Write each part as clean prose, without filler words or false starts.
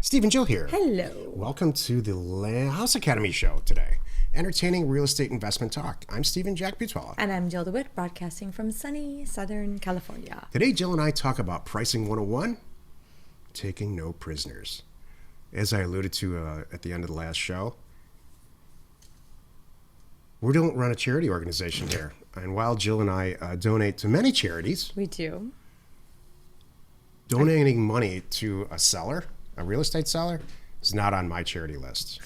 Steve and Jill here. Hello. Welcome to the House.Academy show today. Entertaining real estate investment talk. I'm Steven Jack Butala. And I'm Jill DeWit, broadcasting from sunny Southern California. Today, Jill and I talk about Pricing 101, taking no prisoners. As I alluded to at the end of the last show, we don't run a charity organization here. And while Jill and I donate to many charities, We do. donating money to a seller, a real estate seller, is not on my charity list.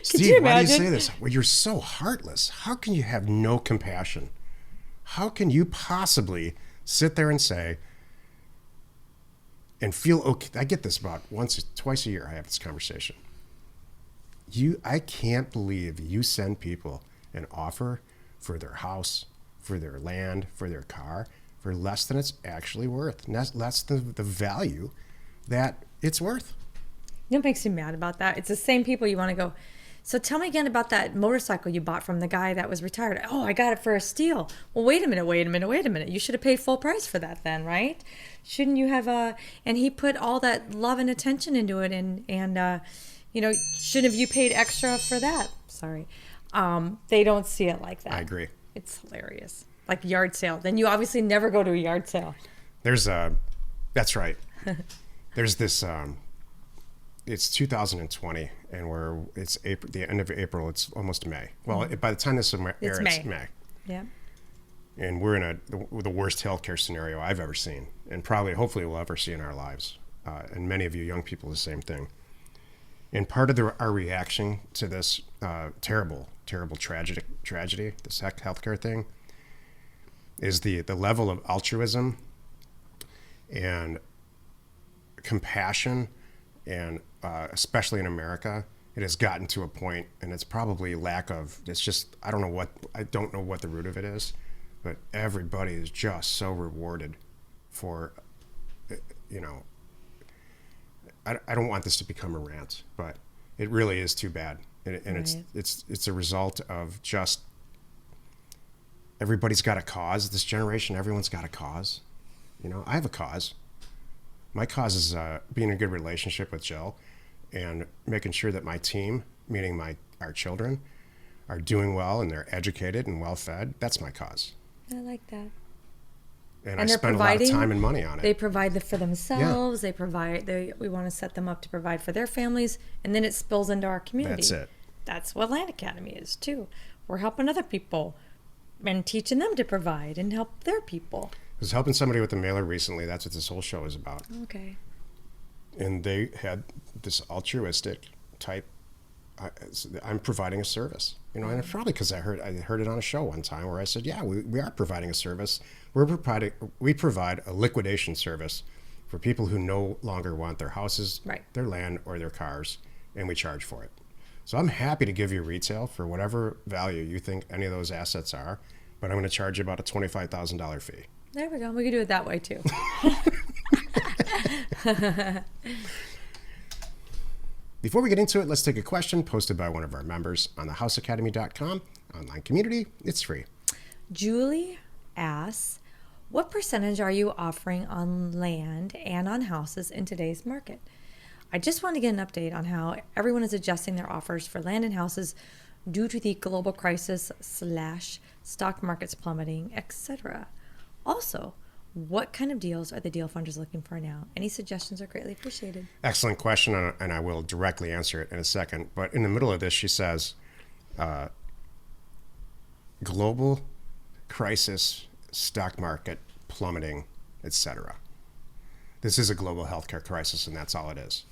Steve, why do you say this? Well, you're so heartless. How can you have no compassion? How can you possibly sit there and say, and feel okay? I get this about twice a year. I have this conversation. I can't believe you send people an offer for their house, for their land, for their car, for less than it's actually worth, less than the value that it's worth. You know what makes you mad about that? It's the same people you want to go, so tell me again about that motorcycle you bought from the guy that was retired. Oh, I got it for a steal. Well, wait a minute. You should have paid full price for that then, right? Shouldn't you have, and he put all that love and attention into it and shouldn't have you paid extra for that? Sorry. They don't see it like that. I agree. It's hilarious. Like yard sale. Then you obviously never go to a yard sale. That's right. There's this, it's 2020 and it's April, the end of April, it's almost May. Well, by the time this airs, it's May. Yeah. And we're in the worst healthcare scenario I've ever seen, and hopefully we'll ever see in our lives. And many of you young people, the same thing. And part of our reaction to this terrible tragedy, this healthcare thing, is the level of altruism and compassion, and especially in America, it has gotten to a point, and it's probably I don't know what the root of it is, but everybody is just so rewarded for, I don't want this to become a rant, but it really is too bad. And Right. it's a result of just everybody's got a cause. This generation, everyone's got a cause. I have a cause. My cause is being in a good relationship with Jill and making sure that my team, meaning our children, are doing well and they're educated and well fed. That's my cause. I like that. And I spend a lot of time and money on it. They provide for themselves. Yeah. We want to set them up to provide for their families, and then it spills into our community. That's it. That's what Land.Academy is too. We're helping other people and teaching them to provide and help their people. I was helping somebody with a mailer recently. That's what this whole show is about. Okay. And they had this altruistic type. I'm providing a service, and it's probably because I heard it on a show one time where I said, "Yeah, we are providing a service. We provide a liquidation service for people who no longer want their houses, right, their land, or their cars, and we charge for it. So I'm happy to give you retail for whatever value you think any of those assets are, but I'm going to charge you about a $25,000 fee." There we go. We can do it that way too. Before we get into it, let's take a question posted by one of our members on the House.Academy.com online community. It's free. Julie asks, what percentage are you offering on land and on houses in today's market? I just want to get an update on how everyone is adjusting their offers for land and houses due to the global crisis / stock markets plummeting, etc. Also, what kind of deals are the deal funders looking for now? Any suggestions are greatly appreciated. Excellent question, and I will directly answer it in a second. But in the middle of this, she says, global crisis, stock market plummeting, etc. This is a global healthcare crisis, and that's all it is.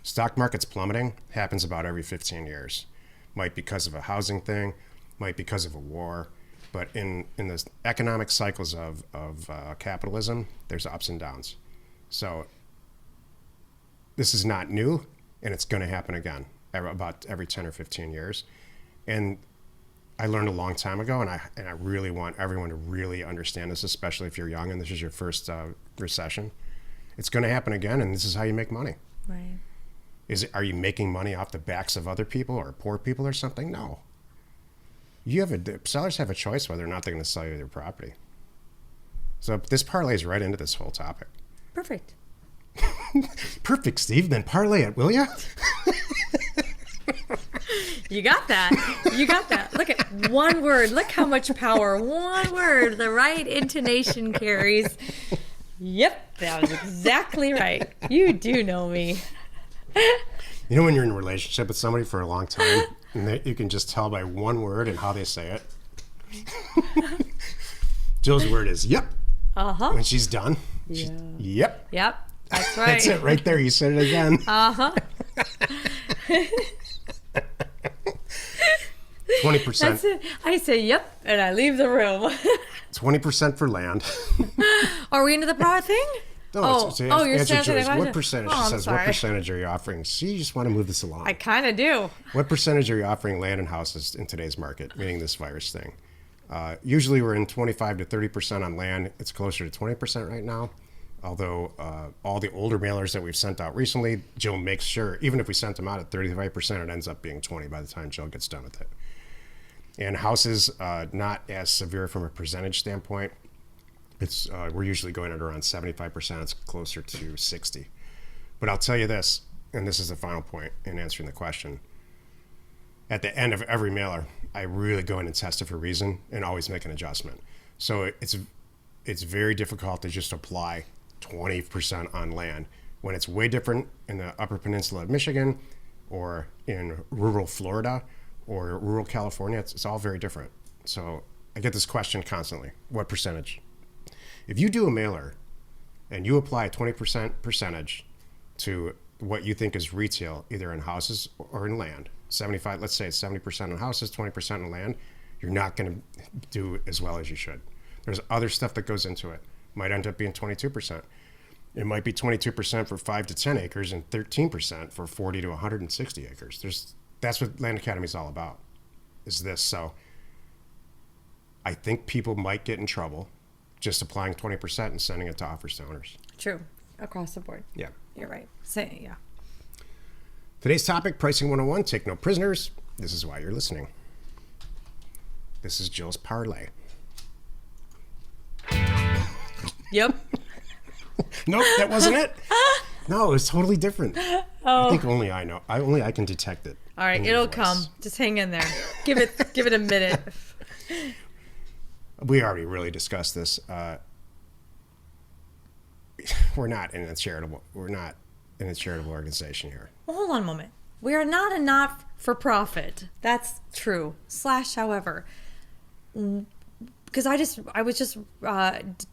Stock market's plummeting happens about every 15 years. Might because of a housing thing, might because of a war. But in the economic cycles of capitalism, there's ups and downs. So this is not new, and it's going to happen again about every 10 or 15 years. And I learned a long time ago, and I really want everyone to really understand this, especially if you're young and this is your first recession. It's going to happen again, and this is how you make money. Right. Are you making money off the backs of other people or poor people or something? No. Sellers have a choice whether or not they're going to sell you their property. So this parlays right into this whole topic. Perfect. Perfect, Steve. Then parlay it, will ya? You got that. You got that. Look at one word. Look how much power one word, the right intonation carries. Yep, that was exactly right. You do know me. You know when you're in a relationship with somebody for a long time, and you can just tell by one word and how they say it? Jill's word is yep. Uh-huh. When she's done, yep. Yep, that's right. That's it right there. You said it again. Uh-huh. 20%. That's it. I say yep, and I leave the room. 20% for land. Are we into the power thing? No, you're answer saying what percentage? Oh, It says sorry. what percentage are you offering? See, you just want to move this along. I kind of do. What percentage are you offering land and houses in today's market, meaning this virus thing? Usually we're in 25 to 30% on land. It's closer to 20% right now. Although all the older mailers that we've sent out recently, Jill makes sure, even if we sent them out at 35%, it ends up being 20 by the time Jill gets done with it. And houses, not as severe from a percentage standpoint. It's we're usually going at around 75%. It's closer to 60. But I'll tell you this, and this is the final point in answering the question. At the end of every mailer, I really go in and test it for reason and always make an adjustment. So it's very difficult to just apply 20% on land when it's way different in the Upper Peninsula of Michigan or in rural Florida or rural California. It's all very different. So I get this question constantly. What percentage? If you do a mailer and you apply a 20% percentage to what you think is retail, either in houses or in land, 75, let's say it's 70% in houses, 20% in land, you're not going to do as well as you should. There's other stuff that goes into it. Might end up being 22%. It might be 22% for 5 to 10 acres and 13% for 40 to 160 acres. That's what Land Academy is all about, is this. So I think people might get in trouble just applying 20% and sending it to offers to owners. True. Across the board. Yeah. You're right. Yeah. Today's topic, Pricing 101, take no prisoners. This is why you're listening. This is Jill's parlay. Yep. Nope, that wasn't it. No, it was totally different. I think only I know. Only I can detect it. All right, it'll come. Just hang in there. Give it a minute. We already really discussed this. We're not in a charitable organization here. Well, hold on a moment. We are not a not-for-profit. That's true. However, because I was just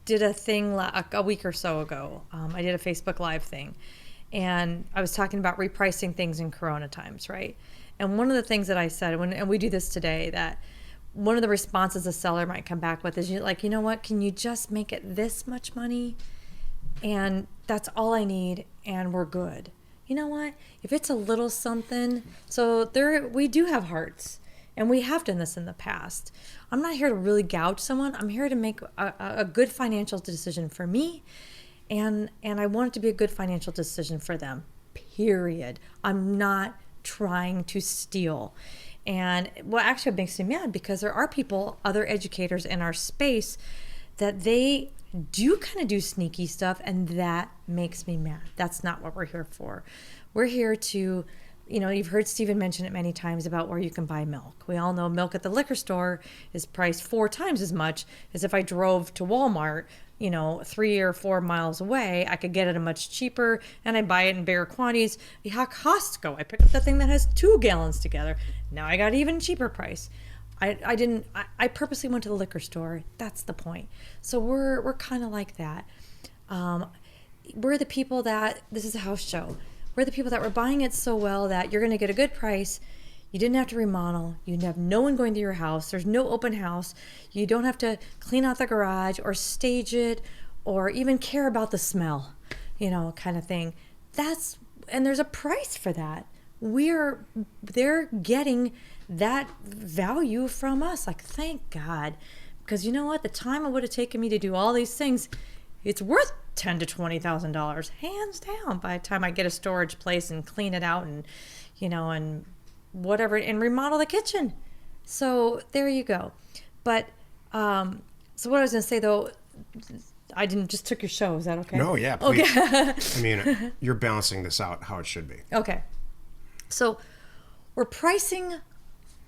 did a thing a week or so ago. I did a Facebook Live thing, and I was talking about repricing things in Corona times, right? And one of the things that I said, and we do this today, that one of the responses a seller might come back with is, you know what? Can you just make it this much money? And that's all I need, and we're good. You know what? If it's a little something, so we do have hearts, and we have done this in the past. I'm not here to really gouge someone. I'm here to make a good financial decision for me, and I want it to be a good financial decision for them, period. I'm not trying to steal. And what actually makes me mad, because there are people, other educators in our space, that they do kind of do sneaky stuff, and that makes me mad. That's not what we're here for. We're here to, you've heard Steven mention it many times about where you can buy milk. We all know milk at the liquor store is priced 4 times as much as if I drove to Walmart, 3 or 4 miles away. I could get it a much cheaper, and I buy it in bigger quantities. Costco, I pick up the thing that has 2 gallons together. Now I got even cheaper price. I purposely went to the liquor store. That's the point. So we're kind of like that. We're the people that, this is a house show. We're the people that were buying it so well that you're going to get a good price. You didn't have to remodel. You have no one going to your house. There's no open house. You don't have to clean out the garage or stage it or even care about the smell, kind of thing. And there's a price for that. They're getting that value from us. Like, thank God. Because you know what? The time it would have taken me to do all these things, it's worth $10,000 to $20,000, hands down, by the time I get a storage place and clean it out and, and whatever, and remodel the kitchen. So there you go. But, so what I was going to say, though, I didn't just took your show. Is that okay? No, yeah, please. Okay. I mean, you're balancing this out how it should be. Okay. So we're pricing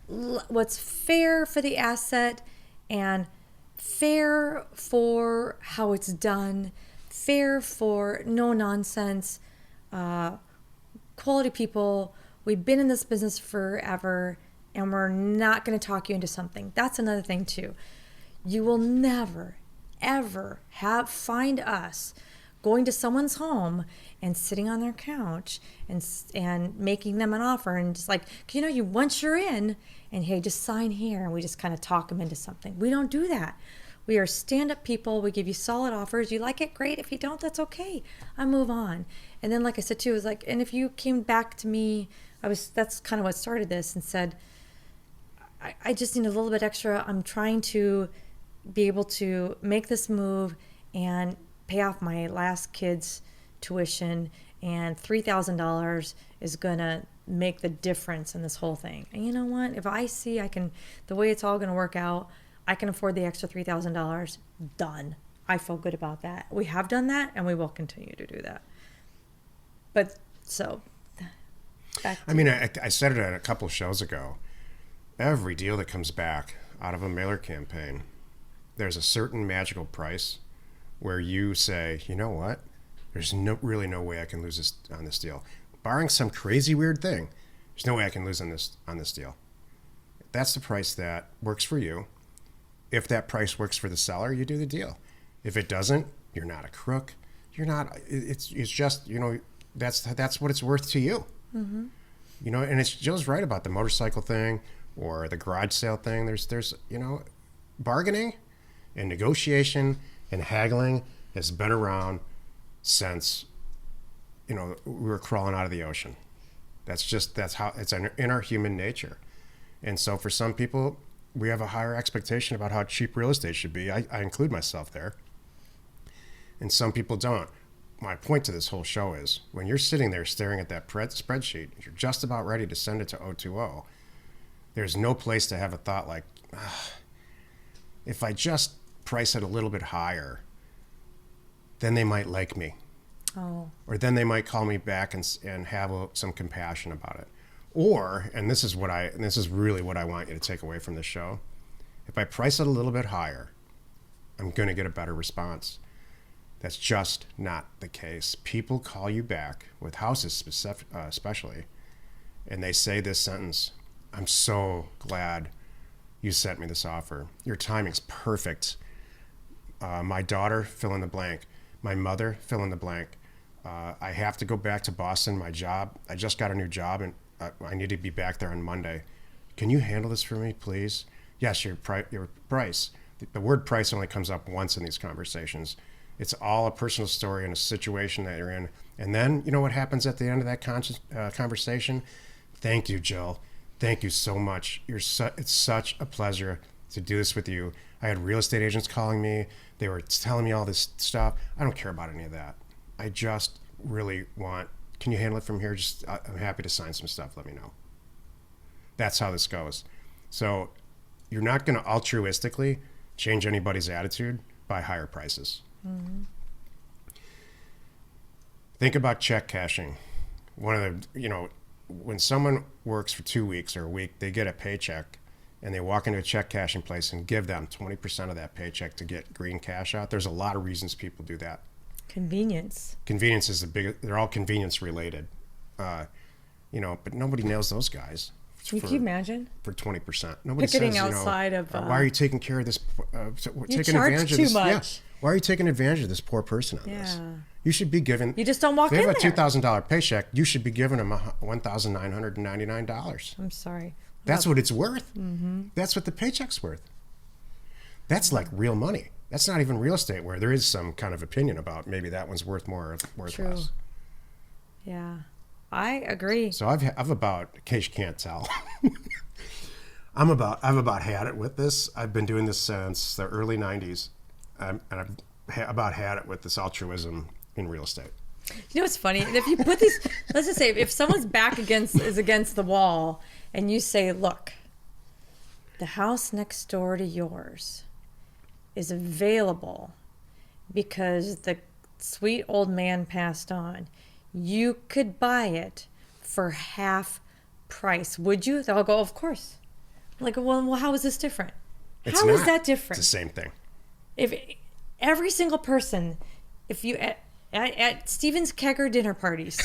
what's fair for the asset and fair for how it's done, fair for no nonsense, quality people. We've been in this business forever and we're not going to talk you into something. That's another thing too. You will never, ever find us going to someone's home and sitting on their couch and making them an offer and just like, you once you're in and hey, just sign here, and we just kind of talk them into something. We don't do that. We are stand-up people. We give you solid offers. You like it, great. If you don't, that's okay. I move on. And then, like I said too, it was like, and if you came back to me, that's kind of what started this, and said, I just need a little bit extra. I'm trying to be able to make this move and pay off my last kid's tuition, and $3,000 is gonna make the difference in this whole thing. And you know what? If I see the way it's all gonna work out, I can afford the extra $3,000. Done. I feel good about that. We have done that, and we will continue to do that. But so, I said it a couple of shows ago. Every deal that comes back out of a mailer campaign, there's a certain magical price where you say, you know what? There's really no way I can lose this on this deal. Barring some crazy weird thing, there's no way I can lose on this deal. That's the price that works for you. If that price works for the seller, you do the deal. If it doesn't, you're not a crook. You're not. It's just that's what it's worth to you. Mm-hmm. And it's Jill's right about the motorcycle thing or the garage sale thing. There's bargaining and negotiation and haggling has been around since we were crawling out of the ocean. That's how it's in our human nature. And so for some people, we have a higher expectation about how cheap real estate should be. I include myself there. And some people don't. My point to this whole show is when you're sitting there staring at that spreadsheet, you're just about ready to send it to 020, there's no place to have a thought like, if I just price it a little bit higher, then they might like me. Oh. Or then they might call me back and have some compassion about it. Or, and this is really what I want you to take away from this show, if I price it a little bit higher, I'm going to get a better response. That's just not the case. People call you back, with houses especially, and they say this sentence, I'm so glad you sent me this offer. Your timing's perfect. My daughter, fill in the blank. My mother, fill in the blank. I have to go back to Boston, my job. I just got a new job, and I need to be back there on Monday. Can you handle this for me, please? Yes, your price. The word price only comes up once in these conversations. It's all a personal story and a situation that you're in. And then, you know what happens at the end of that conversation? Thank you, Jill. Thank you so much. It's such a pleasure to do this with you. I had real estate agents calling me. They were telling me all this stuff. I don't care about any of that. I just really can you handle it from here? I'm happy to sign some stuff. Let me know. That's how this goes. So you're not going to altruistically change anybody's attitude by higher prices. Mm-hmm. Think about check cashing. When someone works for 2 weeks or a week, they get a paycheck and they walk into a check cashing place and give them 20% of that paycheck to get green cash out. There's a lot of reasons people do that. Convenience. Convenience is they're all convenience related. But nobody nails those guys. Can you imagine? For 20%. Nobody picketing says, outside of... why are you taking care of this? You charge too much. Yeah. Why are you taking advantage of this poor person on this? You should be given... You just don't walk in there. If they have a $2,000 paycheck, you should be giving them $1,999. I'm sorry. That's what it's worth. Mm-hmm. That's what the paycheck's worth. That's like real money. That's not even real estate where there is some kind of opinion about maybe that one's worth more or worth True. Less. Yeah, I agree. So I've about, in case you can't tell, I've about had it with this. I've been doing this since the early 90s. And I've about had it with this altruism in real estate. You know what's funny? If you put these, let's just say, if someone's back is against the wall, and you say, "Look, the house next door to yours is available. because the sweet old man passed on. You could buy it for half price. Would you? They'll go, of course. I'm like, well, how is this different? How is that different? It's the same thing. If every single person, if you at Steven's Kegger dinner parties,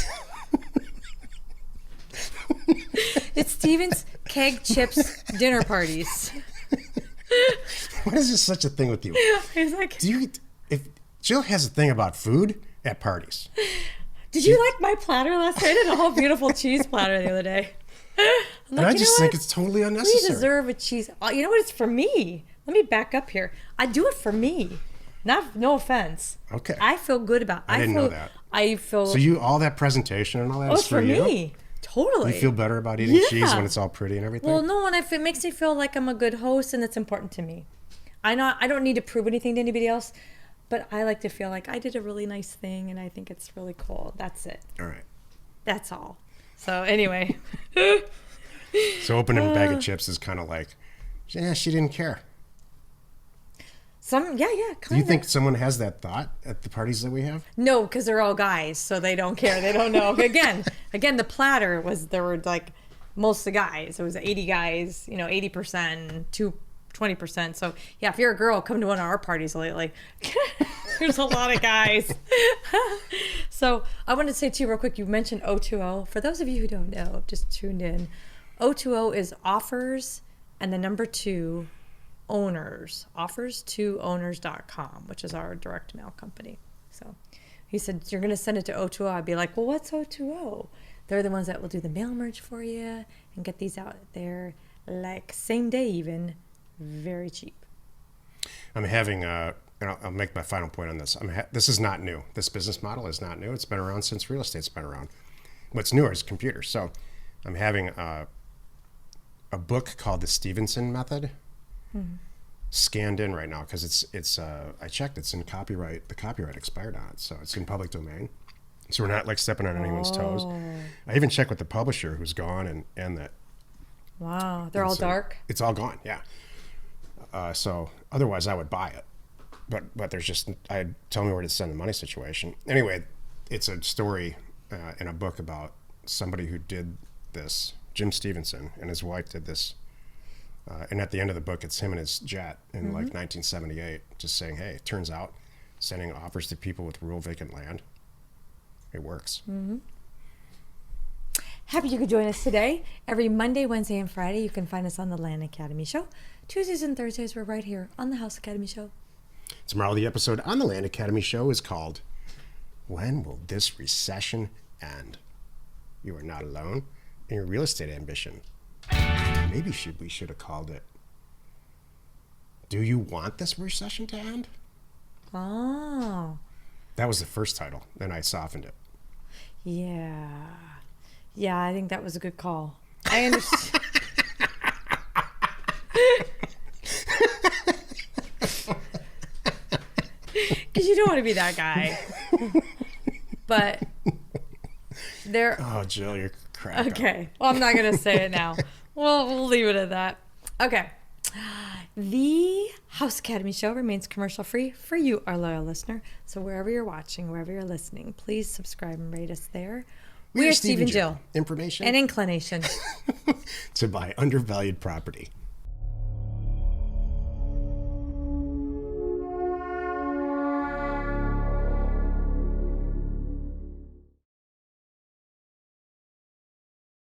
it's Steven's Keg Chips dinner parties. What is this such a thing with you? He's like, if Jill has a thing about food at parties. Did you like my platter last night? I did a whole beautiful cheese platter the other day. And I just think it's totally unnecessary. We deserve a cheese. You know what? It's for me. Let me back up here. I do it for me. No offense. Okay. I feel good about it. I didn't know that. I feel. So all that presentation and all that is it's for you? me. Totally. You feel better about eating cheese when it's all pretty and everything? Well, no, and it makes me feel like I'm a good host and it's important to me. I don't need to prove anything to anybody else, but I like to feel like I did a really nice thing and I think it's really cool. That's it. All right. That's all. So anyway. So opening a bag of chips is kind of like, yeah, she didn't care. Do you think someone has that thought at the parties that we have? No, because they're all guys, so they don't care. They don't know. Again, the platter there were like most of the guys. It was 80 guys, 80%, 20%. So yeah, if you're a girl, come to one of our parties lately. There's a lot of guys. So I wanted to say too, real quick, you mentioned O2O. For those of you who don't know, just tuned in, O2O is offers and the number 2 owners, offers2owners.com, which is our direct mail company. So he said, you're going to send it to O2O. I'd be like, well, what's O2O? They're the ones that will do the mail merge for you and get these out there like same day even, very cheap. I'm having, and I'll make my final point on this. This is not new. This business model is not new. It's been around since real estate's been around. What's newer is computers. So I'm having a book called the Stevenson Method. Scanned in right now because it's I checked, it's in copyright. The copyright expired on it, so it's in public domain. So we're not like stepping on anyone's toes. I even checked with the publisher who's gone and that. Wow, they're all dark. It's all gone, yeah. So otherwise I would buy it, but there's just tell me where to send the money situation. Anyway, it's a story in a book about somebody who did this. Jim Stevenson and his wife did this. And at the end of the book, it's him and his jet in like 1978, just saying, hey, it turns out sending offers to people with rural vacant land, it works. Happy you could join us today. Every Monday, Wednesday, and Friday, you can find us on the Land Academy Show. Tuesdays and Thursdays, we're right here on the House Academy Show. Tomorrow, the episode on the Land Academy Show is called, When Will This Recession End? You are not alone in your real estate ambition. Maybe we should have called it, Do You Want This Recession to End? Oh. That was the first title. Then I softened it. Yeah. Yeah, I think that was a good call. I understand. Because you don't want to be that guy. But there. Oh, Jill, you're crap. Okay. Well, I'm not going to say it now. We'll leave it at that. Okay. The House Academy Show remains commercial free for you, our loyal listener. So wherever you're watching, wherever you're listening, please subscribe and rate us there. We are Steven Jill. Information and inclination to buy undervalued property.